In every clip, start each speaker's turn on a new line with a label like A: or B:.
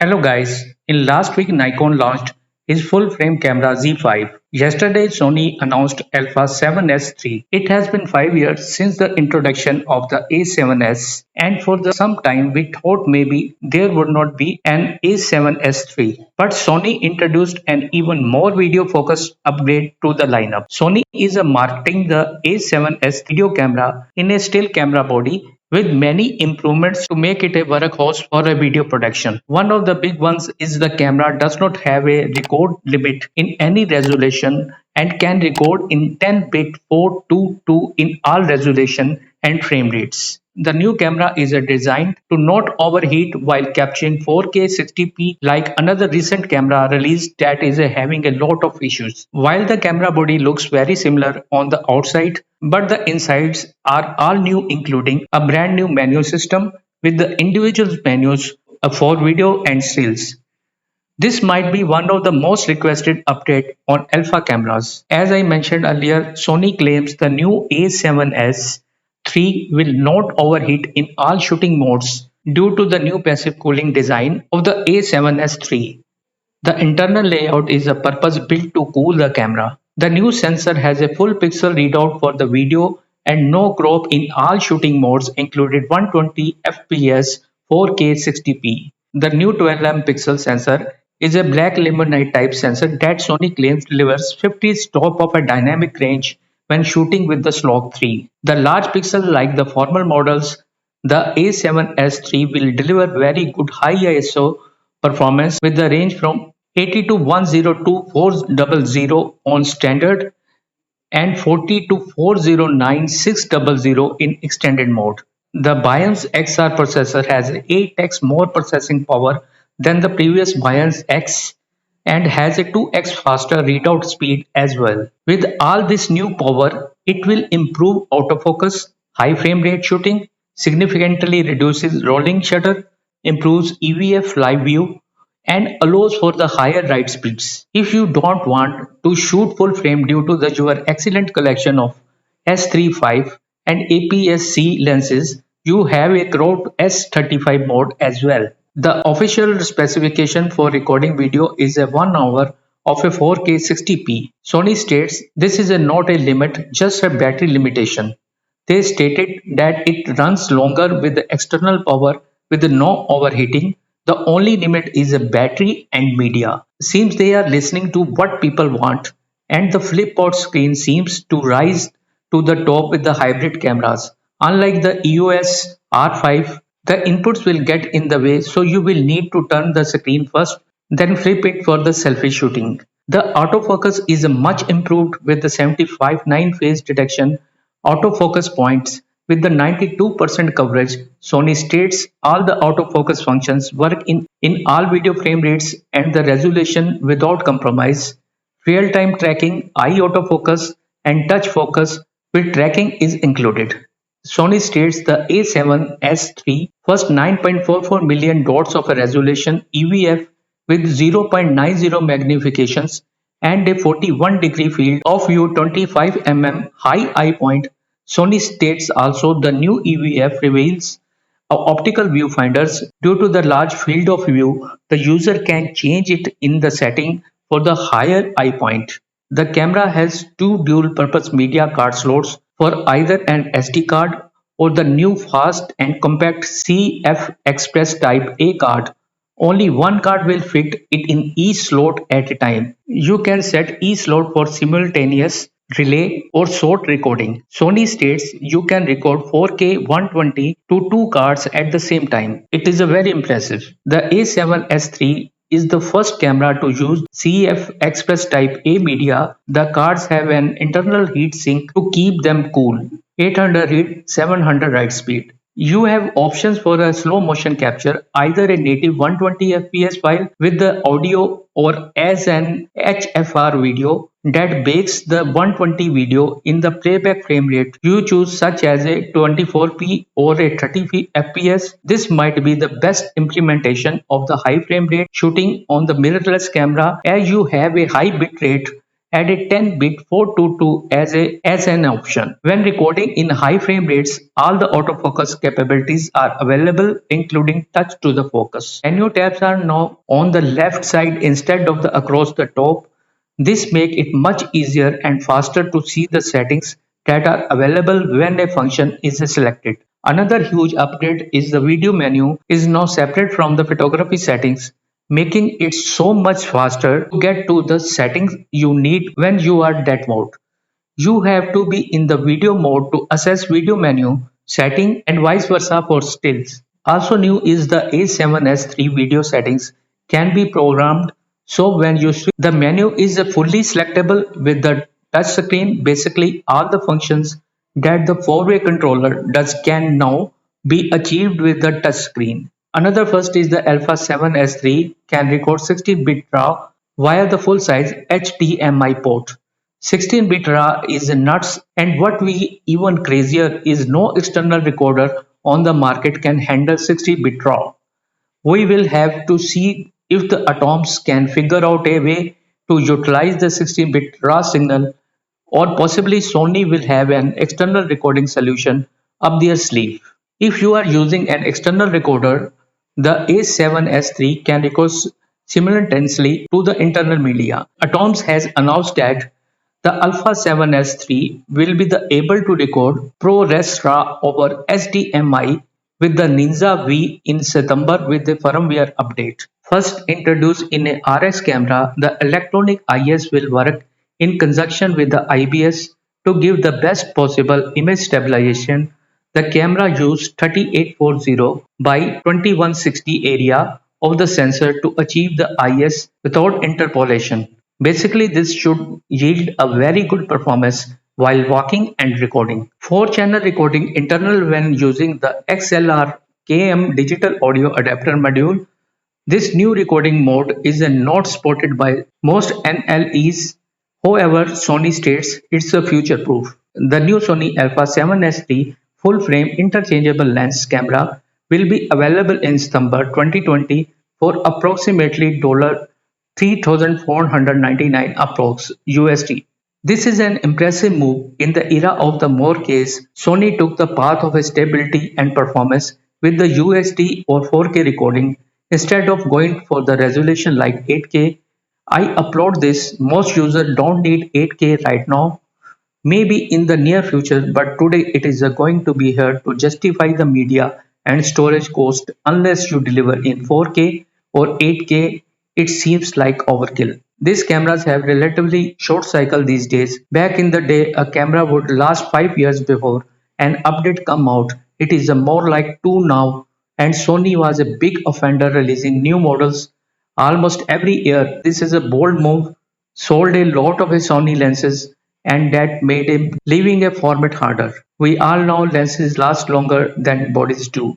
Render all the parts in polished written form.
A: Hello guys, in last week Nikon launched its full frame camera Z5. Yesterday Sony announced Alpha 7S III. It has been 5 years since the introduction of the A7S and for some time we thought maybe there would not be an A7S III. But Sony introduced an even more video focused upgrade to the lineup. Sony is marketing the A7S video camera in a still camera body with many improvements to make it a workhorse for a video production. One of the big ones is the camera does not have a record limit in any resolution and can record in 10-bit 4:2:2 in all resolution and frame rates. The new camera is designed to not overheat while capturing 4K 60p like another recent camera released that is having a lot of issues. While the camera body looks very similar on the outside, but the insides are all new including a brand new menu system with the individual menus for video and stills. This might be one of the most requested updates on alpha cameras. As I mentioned earlier, Sony claims the new A7S III will not overheat in all shooting modes due to the new passive cooling design of the A7S III. The internal layout is a purpose built to cool the camera. The new sensor has a full pixel readout for the video and no crop in all shooting modes included 120 fps 4K 60p. The new 12 pixel sensor is a black limonite type sensor that Sony claims delivers 50 stop of a dynamic range when shooting with the Slog 3. The large pixel like the formal models, the A7S III will deliver very good high ISO performance with the range from 80 to 102 400 on standard and 40 to 409 600 in extended mode. The BIONZ XR processor has 8x more processing power than the previous BIONZ X and has a 2x faster readout speed as well. With all this new power, it will improve autofocus, high frame rate shooting, significantly reduces rolling shutter, improves EVF live view, and allows for the higher write speeds. If you don't want to shoot full frame due to your excellent collection of S35 and APS-C lenses, you have a cropped S35 mode as well. The official specification for recording video is a 1 hour of a 4K 60p. Sony states this is not a limit, just a battery limitation. They stated that it runs longer with the external power with no overheating. The only limit is a battery and media. Seems they are listening to what people want, and the flip-out screen seems to rise to the top with the hybrid cameras. Unlike the EOS R5, the inputs will get in the way, so you will need to turn the screen first, then flip it for the selfie shooting. The autofocus is much improved with the 75 9-phase detection autofocus points. With the 92% coverage, Sony states all the autofocus functions work in all video frame rates and the resolution without compromise. Real-time tracking, eye autofocus, and touch focus with tracking is included. Sony states the A7S III first 9.44 million dots of a resolution EVF with 0.90 magnifications and a 41-degree field of view 25 mm high eye point. Sony states also the new EVF reveals optical viewfinders. Due to the large field of view, the user can change it in the setting for the higher eye point. The camera has two dual-purpose media card slots for either an SD card or the new fast and compact CF Express Type A card. Only one card will fit it in each slot at a time. You can set each slot for simultaneous relay or short recording. Sony states you can record 4K 120 to 2 cards at the same time. It is very impressive. The A7S III is the first camera to use CF Express Type A media. The cards have an internal heat sink to keep them cool. 800 read, 700 write speed. You have options for a slow motion capture, either a native 120 fps file with the audio or as an HFR video that bakes the 120 video in the playback frame rate you choose, such as a 24p or a 30 fps. This might be the best implementation of the high frame rate shooting on the mirrorless camera, as you have a high bit rate added 10-bit 422 as an option. When recording in high frame rates, all the autofocus capabilities are available, including touch to the focus. Menu tabs are now on the left side instead of the across the top. This makes it much easier and faster to see the settings that are available when a function is selected. Another huge upgrade is the video menu is now separate from the photography settings, making it so much faster to get to the settings you need when you are that mode. You have to be in the video mode to access video menu setting and vice versa for stills. Also new is the A7S III video settings can be programmed so when you switch the menu is fully selectable with the touch screen. Basically all the functions that the four-way controller does can now be achieved with the touch screen. Another first is the Alpha 7S III can record 16-bit RAW via the full-size HDMI port. 16-bit RAW is nuts, and what we even crazier is no external recorder on the market can handle 60-bit RAW. We will have to see if the atoms can figure out a way to utilize the 16-bit RAW signal, or possibly Sony will have an external recording solution up their sleeve. If you are using an external recorder, the A7S III can record simultaneously to the internal media. Atoms has announced that the Alpha 7S III will be able to record ProRes RAW over HDMI with the Ninja V in September with the firmware update. First introduced in a RS camera, the electronic IS will work in conjunction with the IBS to give the best possible image stabilization. The camera used 3840 by 2160 area of the sensor to achieve the IS without interpolation. Basically, this should yield a very good performance while walking and recording. 4-channel recording internal when using the XLR KM digital audio adapter module. This new recording mode is not supported by most NLEs. However, Sony states it's a future proof. The new Sony Alpha 7S III full frame interchangeable lens camera will be available in September 2020 for approximately $3,499 approx USD. This is an impressive move in the era of the more case. Sony took the path of stability and performance with the UHD or 4K recording instead of going for the resolution like 8K. I upload this. Most users don't need 8K right now. Maybe in the near future, but today it is going to be here to justify the media and storage cost unless you deliver in 4K or 8K. It seems like overkill. These cameras have relatively short cycle these days. Back in the day, a camera would last 5 years before an update come out. It is a more like 2 now, and Sony was a big offender releasing new models almost every year. This is a bold move, sold a lot of his Sony lenses, and that made him leaving a format harder. We all know lenses last longer than bodies do.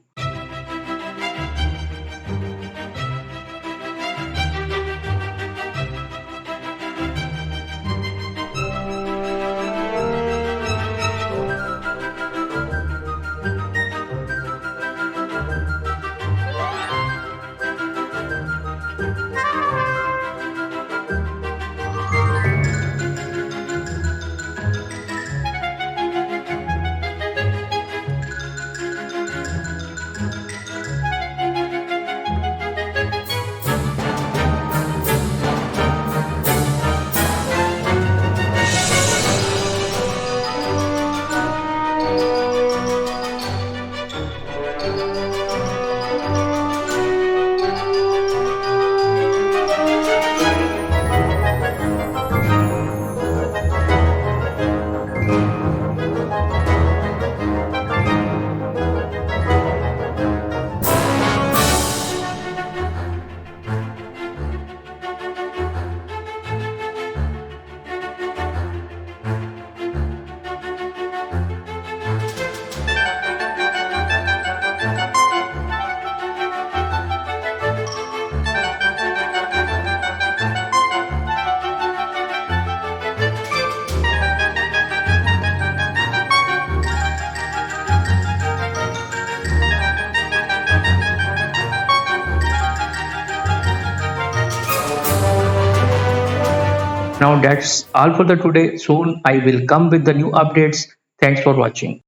A: Now that's all for the today. Soon I will come with the new updates. Thanks for watching.